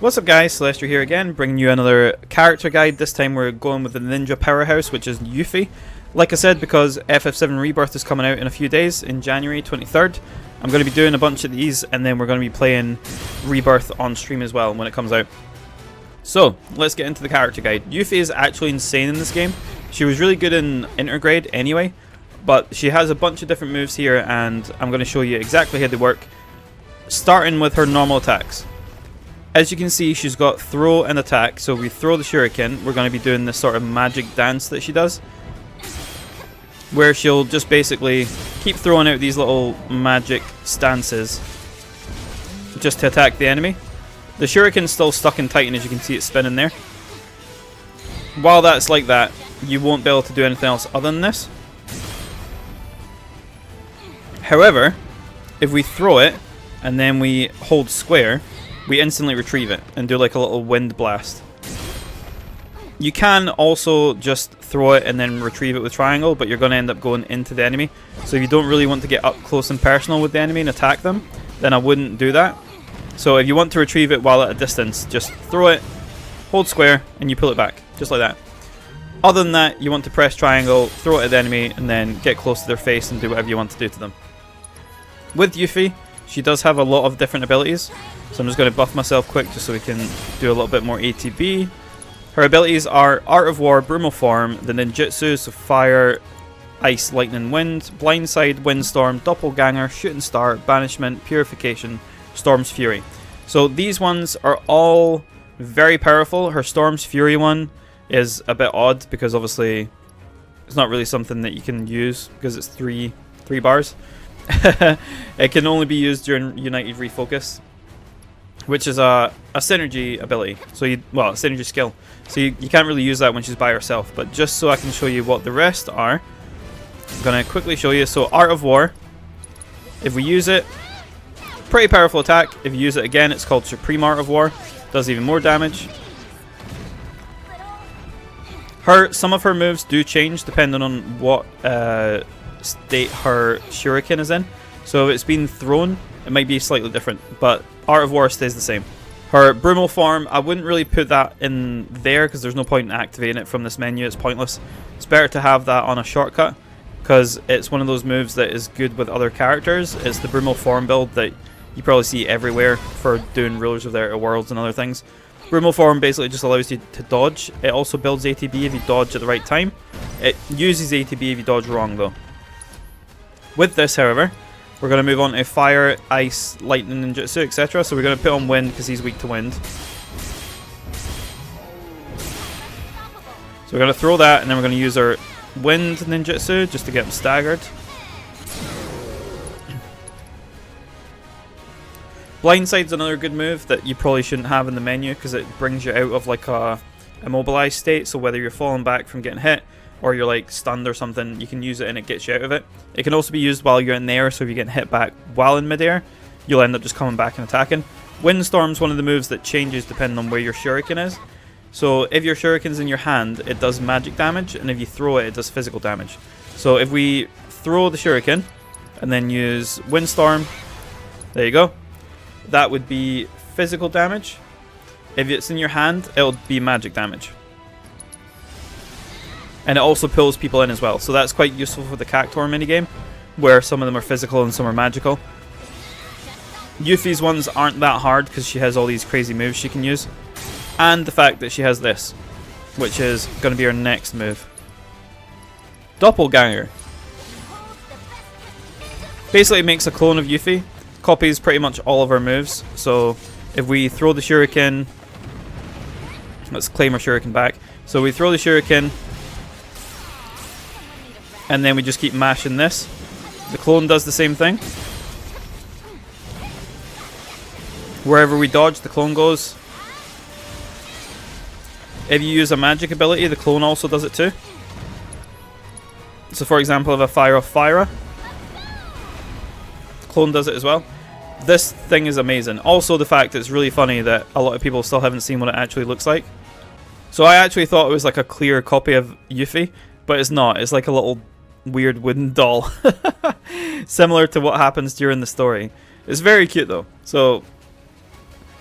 What's up guys, Celestial here again, bringing you another character guide. This time we're going with the Ninja Powerhouse, which is Yuffie. Like I said, because FF7 Rebirth is coming out in a few days, in January 23rd, I'm going to be doing a bunch of these, and then we're going to be playing Rebirth on stream as well when it comes out. So, let's get into the character guide. Yuffie is actually insane in this game. She was really good in Intergrade anyway, but she has a bunch of different moves here, and I'm going to show you exactly how they work, starting with her normal attacks. As you can see, she's got throw and attack, so if we throw the shuriken, we're going to be doing this sort of magic dance that she does, where she'll just basically keep throwing out these little magic stances just to attack the enemy. The shuriken's still stuck in Titan, as you can see it spinning there. While that's like that, you won't be able to do anything else other than this. However, if we throw it and then we hold square, we instantly retrieve it and do like a little wind blast. You can also just throw it and then retrieve it with triangle, but you're going to end up going into the enemy. So if you don't really want to get up close and personal with the enemy and attack them, then I wouldn't do that. So if you want to retrieve it while at a distance, just throw it, hold square, and you pull it back, just like that. Other than that, you want to press triangle, throw it at the enemy, and then get close to their face and do whatever you want to do to them. With Yuffie, she does have a lot of different abilities, so I'm just going to buff myself quick just so we can do a little bit more ATB. Her abilities are Art of War, Brumal Form, the ninjutsu, so Fire, Ice, Lightning, Wind, Blindside, Windstorm, Doppelganger, Shooting Star, Banishment, Purification, Storm's Fury. So these ones are all very powerful. Her Storm's Fury one is a bit odd because obviously it's not really something that you can use because it's three bars. It can only be used during United Refocus, which is a synergy ability. So a synergy skill. So you can't really use that when she's by herself. But just so I can show you what the rest are, I'm gonna quickly show you. So Art of War, if we use it, pretty powerful attack. If you use it again, it's called Supreme Art of War. Does even more damage. Some of her moves do change depending on what state her shuriken is in. So if it's been thrown, it might be slightly different, but Art of War stays the same. Her Brumal Form, I wouldn't really put that in there because there's no point in activating it from this menu. It's pointless. It's better to have that on a shortcut because it's one of those moves that is good with other characters. It's the Brumal Form build that you probably see everywhere for doing Rulers of the Outer Worlds and other things. Brumal Form basically just allows you to dodge. It also builds ATB if you dodge at the right time. It uses ATB if you dodge wrong though. With this, however, we're going to move on to Fire, Ice, Lightning, Ninjutsu, etc. So we're going to put on Wind because he's weak to wind. So we're going to throw that, and then we're going to use our Wind Ninjutsu just to get him staggered. Blindside's another good move that you probably shouldn't have in the menu because it brings you out of like a immobilized state. So whether you're falling back from getting hit or you're like stunned or something, you can use it and it gets you out of it. It can also be used while you're in the air, so if you're getting hit back while in midair, you'll end up just coming back and attacking. Windstorm's one of the moves that changes depending on where your shuriken is. So if your shuriken's in your hand, it does magic damage, and if you throw it, it does physical damage. So if we throw the shuriken and then use Windstorm, there you go. That would be physical damage. If it's in your hand, it'll be magic damage. And it also pulls people in as well, so that's quite useful for the Cactuar minigame, where some of them are physical and some are magical. Yuffie's ones aren't that hard because she has all these crazy moves she can use. And the fact that she has this, which is going to be her next move. Doppelganger. Basically it makes a clone of Yuffie, copies pretty much all of her moves. So if we throw the shuriken, let's claim our shuriken back. So we throw the shuriken, and then we just keep mashing this. The clone does the same thing. Wherever we dodge, the clone goes. If you use a magic ability, the clone also does it too. So for example, if I fire off Fire, the clone does it as well. This thing is amazing. Also the fact that it's really funny that a lot of people still haven't seen what it actually looks like. So I actually thought it was like a clear copy of Yuffie, but it's not. It's like a little weird wooden doll. Similar to what happens during the story. It's very cute though. So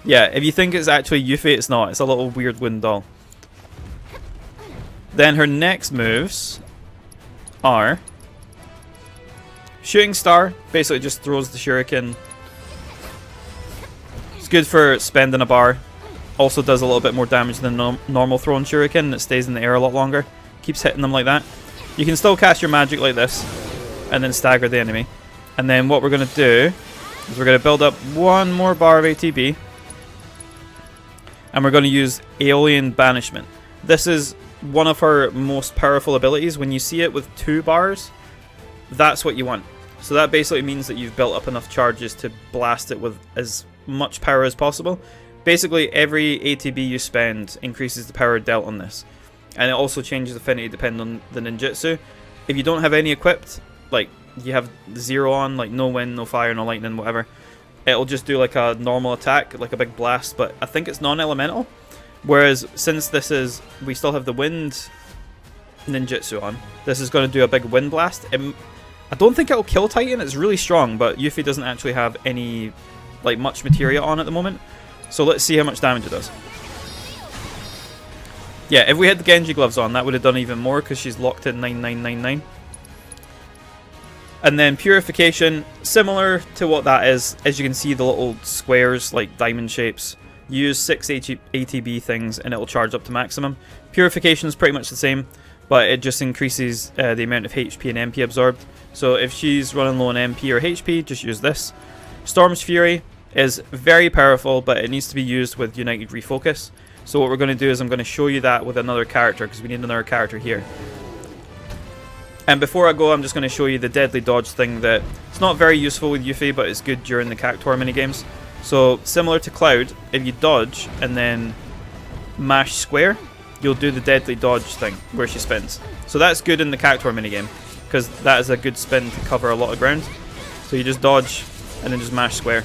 Yeah, if you think it's actually Yuffie, it's not. It's a little weird wooden doll. Then her next moves are Shooting Star. Basically just throws the shuriken. It's good for spending a bar. Also does a little bit more damage than normal throwing shuriken. It stays in the air a lot longer. Keeps hitting them like that. You can still cast your magic like this and then stagger the enemy. And then what we're going to do is we're going to build up one more bar of ATB. And we're going to use Aeolian Banishment. This is one of her most powerful abilities. When you see it with 2 bars, that's what you want. So that basically means that you've built up enough charges to blast it with as much power as possible. Basically, every ATB you spend increases the power dealt on this. And it also changes affinity depending on the ninjutsu. If you don't have any equipped, like you have 0 on, like no wind, no fire, no lightning, whatever, it'll just do like a normal attack, like a big blast, but I think it's non-elemental. Whereas since this is, we still have the wind ninjutsu on, this is going to do a big wind blast. I don't think it'll kill Titan, it's really strong, but Yuffie doesn't actually have any, like much materia on at the moment. So let's see how much damage it does. Yeah, if we had the Genji gloves on, that would have done even more because she's locked at 9999. And then Purification, similar to what that is, as you can see the little squares, like diamond shapes. Use 6 ATB things and it'll charge up to maximum. Purification is pretty much the same, but it just increases the amount of HP and MP absorbed. So if she's running low on MP or HP, just use this. Storm's Fury is very powerful, but it needs to be used with United Refocus. So what we're going to do is I'm going to show you that with another character, because we need another character here. And before I go, I'm just going to show you the deadly dodge thing that it's not very useful with Yuffie, but it's good during the Cactuar minigames. So similar to Cloud, if you dodge and then mash square, you'll do the deadly dodge thing where she spins. So that's good in the Cactuar minigame, because that is a good spin to cover a lot of ground. So you just dodge and then just mash square.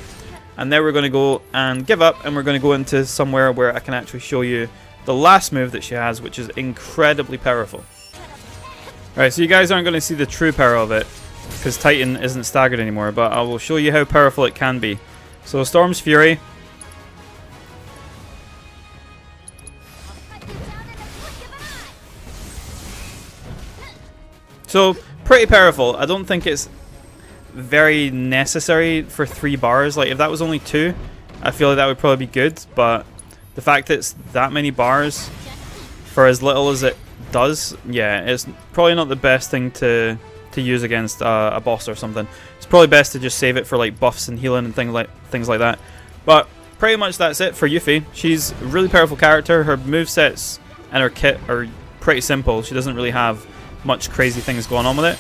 And then we're going to go and give up, and we're going to go into somewhere where I can actually show you the last move that she has, which is incredibly powerful. Alright, so you guys aren't going to see the true power of it, because Titan isn't staggered anymore, but I will show you how powerful it can be. So Storm's Fury. So, pretty powerful. I don't think it's very necessary for 3 bars. Like, if that was only 2, I feel like that would probably be good, but the fact that it's that many bars for as little as it does, yeah, it's probably not the best thing to use against a boss or something. It's probably best to just save it for like buffs and healing and things like that. But pretty much that's it for Yuffie. She's a really powerful character. Her movesets and her kit are pretty simple. She doesn't really have much crazy things going on with it.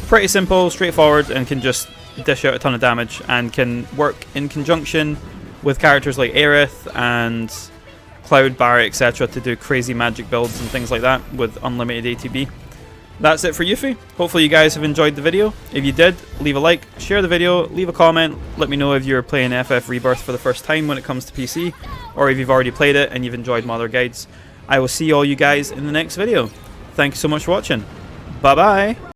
Pretty simple, straightforward, and can just dish out a ton of damage, and can work in conjunction with characters like Aerith and Cloud, Barret, etc. to do crazy magic builds and things like that with unlimited ATB. That's it for Yuffie. Hopefully you guys have enjoyed the video. If you did, leave a like, share the video, leave a comment, let me know if you're playing FF Rebirth for the first time when it comes to PC, or if you've already played it and you've enjoyed my other guides. I will see all you guys in the next video. Thank you so much for watching. Bye bye!